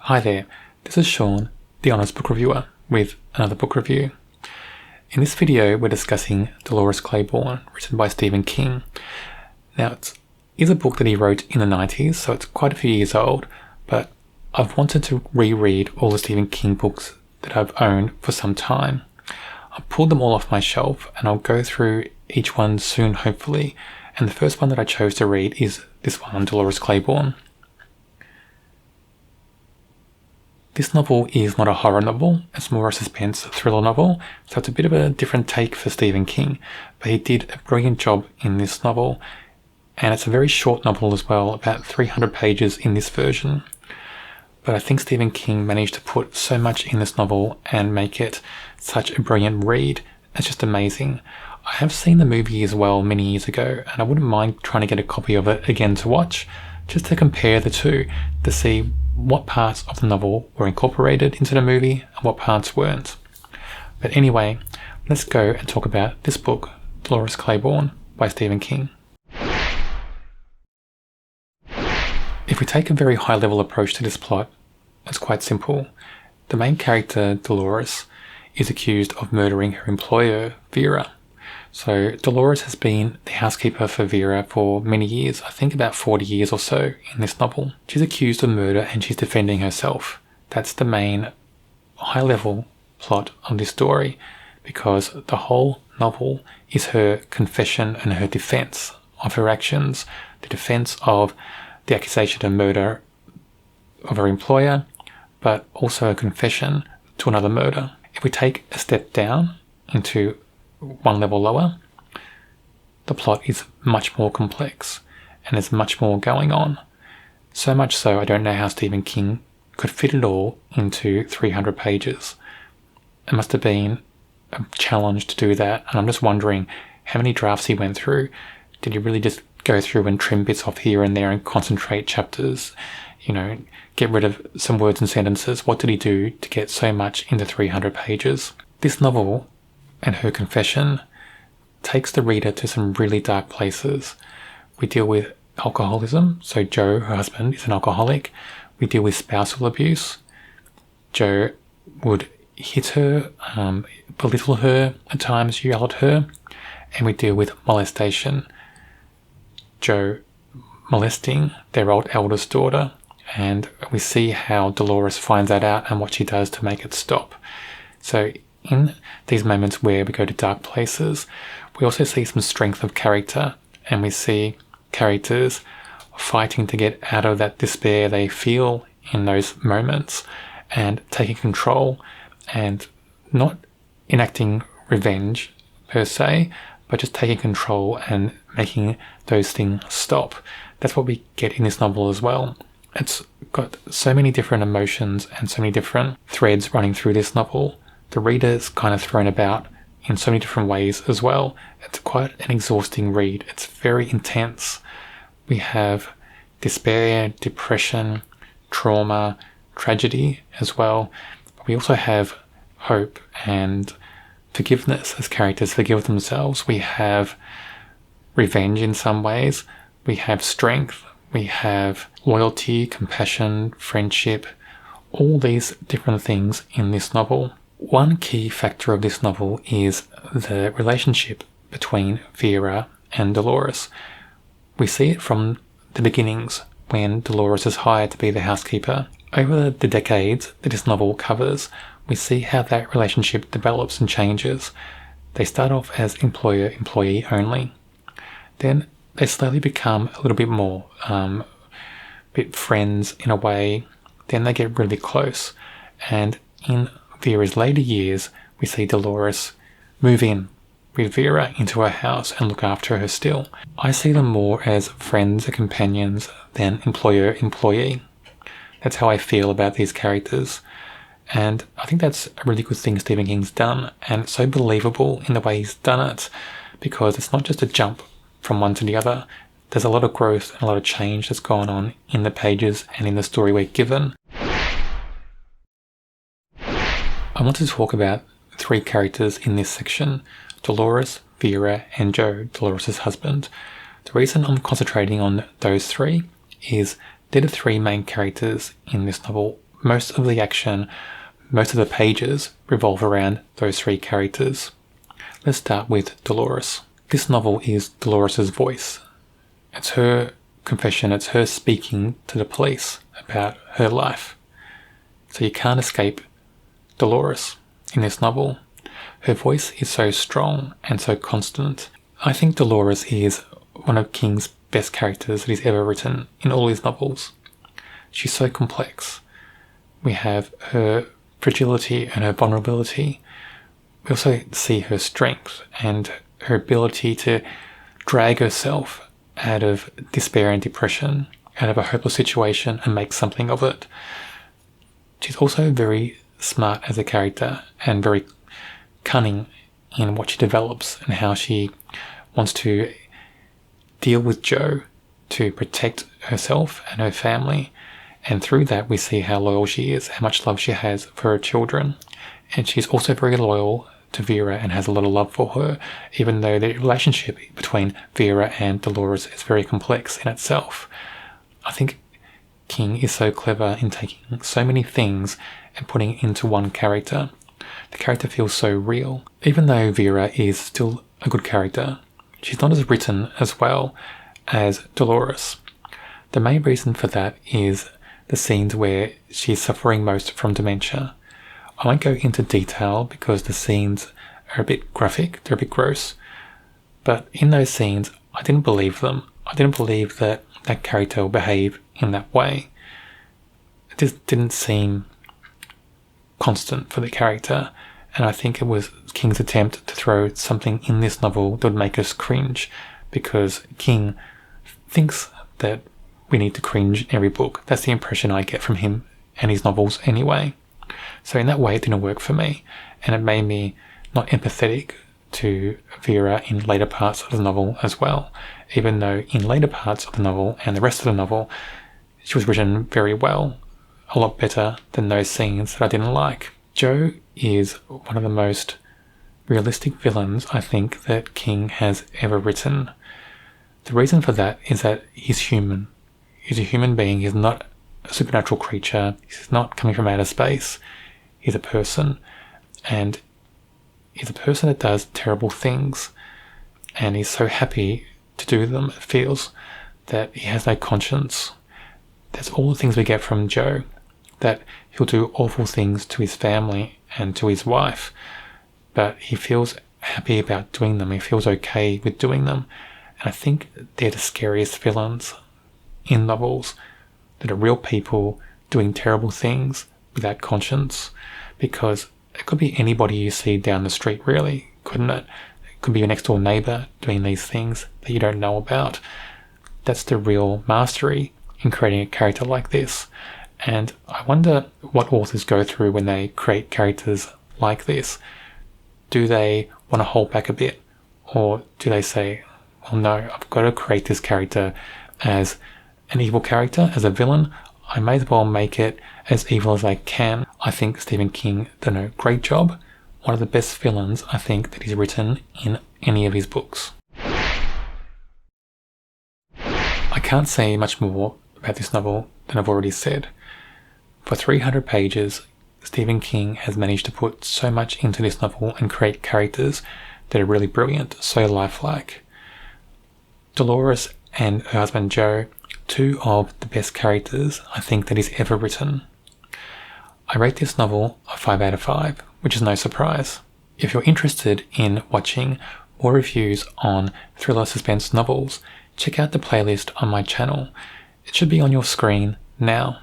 Hi there, this is Sean, the Honest Book Reviewer, with another book review. In this video, we're discussing Dolores Claiborne, written by Stephen King. Now, it is a book that he wrote in the 90s, so it's quite a few years old, but I've wanted to reread all the Stephen King books that I've owned for some time. I've pulled them all off my shelf, and I'll go through each one soon, hopefully. And the first one that I chose to read is this one, Dolores Claiborne. This novel is not a horror novel, it's more a suspense thriller novel, so it's a bit of a different take for Stephen King, but he did a brilliant job in this novel, and it's a very short novel as well, about 300 pages in this version. But I think Stephen King managed to put so much in this novel and make it such a brilliant read. It's just amazing. I have seen the movie as well many years ago, and I wouldn't mind trying to get a copy of it again to watch, just to compare the two, to see what parts of the novel were incorporated into the movie and what parts weren't. But anyway, let's go and talk about this book, Dolores Claiborne by Stephen King. If we take a very high-level approach to this plot, it's quite simple. The main character, Dolores, is accused of murdering her employer, Vera. So Dolores has been the housekeeper for Vera for many years, I think about 40 years or so in this novel. She's accused of murder and she's defending herself. That's the main high-level plot of this story, because the whole novel is her confession and her defense of her actions, the defense of the accusation of murder of her employer, but also a confession to another murder. If we take a step down into one level lower, the plot is much more complex and there's much more going on. So much so I don't know how Stephen King could fit it all into 300 pages. It must have been a challenge to do that, and I'm just wondering how many drafts he went through. Did he really just go through and trim bits off here and there and concentrate chapters, get rid of some words and sentences? What did he do to get so much into 300 pages? This novel and her confession takes the reader to some really dark places. We deal with alcoholism, so Joe, her husband, is an alcoholic. We deal with spousal abuse. Joe would hit her, belittle her, at times yell at her, and we deal with molestation. Joe molesting their eldest daughter, and we see how Dolores finds that out and what she does to make it stop. So in these moments where we go to dark places, we also see some strength of character, and we see characters fighting to get out of that despair they feel in those moments and taking control and not enacting revenge per se, but just taking control and making those things stop. That's what we get in this novel as well. It's got so many different emotions and so many different threads running through this novel. The reader's kind of thrown about in so many different ways as well. It's quite an exhausting read. It's very intense. We have despair, depression, trauma, tragedy as well. But we also have hope and forgiveness as characters forgive themselves. We have revenge in some ways. We have strength. We have loyalty, compassion, friendship, all these different things in this novel. One key factor of this novel is the relationship between Vera and Dolores. We see it from the beginnings when Dolores is hired to be the housekeeper. Over the decades that this novel covers, we see how that relationship develops and changes. They start off as employer-employee only. Then they slowly become a little bit more, bit friends in a way. Then they get really close. And in Vera's later years, we see Dolores move in with Vera into her house and look after her still. I see them more as friends and companions than employer-employee. That's how I feel about these characters. And I think that's a really good thing Stephen King's done, and it's so believable in the way he's done it, because it's not just a jump from one to the other. There's a lot of growth and a lot of change that's gone on in the pages and in the story we're given. I want to talk about three characters in this section: Dolores, Vera, and Joe, Dolores' husband. The reason I'm concentrating on those three is they're the three main characters in this novel most of the action, most of the pages revolve around those three characters. Let's start with Dolores. This novel is Dolores' voice. It's her confession, it's her speaking to the police about her life. So you can't escape Dolores in this novel. Her voice is so strong and so constant. I think Dolores is one of King's best characters that he's ever written in all his novels. She's so complex. We have her fragility and her vulnerability. We also see her strength and her ability to drag herself out of despair and depression, out of a hopeless situation, and make something of it. She's also very smart as a character and very cunning in what she develops and how she wants to deal with Joe to protect herself and her family. And through that, we see how loyal she is, how much love she has for her children. And she's also very loyal to Vera and has a lot of love for her, even though the relationship between Vera and Dolores is very complex in itself. I think King is so clever in taking so many things and putting it into one character. The character feels so real. Even though Vera is still a good character, she's not as written as well as Dolores. The main reason for that is the scenes where she's suffering most from dementia. I won't go into detail because the scenes are a bit graphic, they're a bit gross, but in those scenes I didn't believe them. I didn't believe that that character will behave in that way. It just didn't seem constant for the character, and I think it was King's attempt to throw something in this novel that would make us cringe, because King thinks that we need to cringe in every book. That's the impression I get from him and his novels anyway. So in that way, it didn't work for me, and it made me not empathetic to Vera in later parts of the novel as well, even though in later parts of the novel and the rest of the novel, she was written very well, a lot better than those scenes that I didn't like. Joe is one of the most realistic villains I think that King has ever written. The reason for that is that he's human. He's a human being. He's not a supernatural creature. He's not coming from outer space. He's a person, and he's a person that does terrible things, and he's so happy to do them. It feels that he has no conscience. That's all the things we get from Joe, that he'll do awful things to his family and to his wife, but he feels happy about doing them. He feels okay with doing them. And I think they're the scariest villains in novels, that are real people doing terrible things without conscience, because it could be anybody you see down the street, really, couldn't it? It could be your next door neighbour doing these things that you don't know about. That's the real mastery in creating a character like this. And I wonder what authors go through when they create characters like this. Do they want to hold back a bit? Or do they say, well, no, I've got to create this character as an evil character, as a villain. I may as well make it as evil as I can. I think Stephen King done a great job. One of the best villains I think that he's written in any of his books. I can't say much more about this novel than I've already said. For 300 pages, Stephen King has managed to put so much into this novel and create characters that are really brilliant, so lifelike. Dolores and her husband Joe, two of the best characters I think that he's ever written. I rate this novel a 5 out of 5, which is no surprise. If you're interested in watching more reviews on thriller suspense novels, check out the playlist on my channel. It should be on your screen now.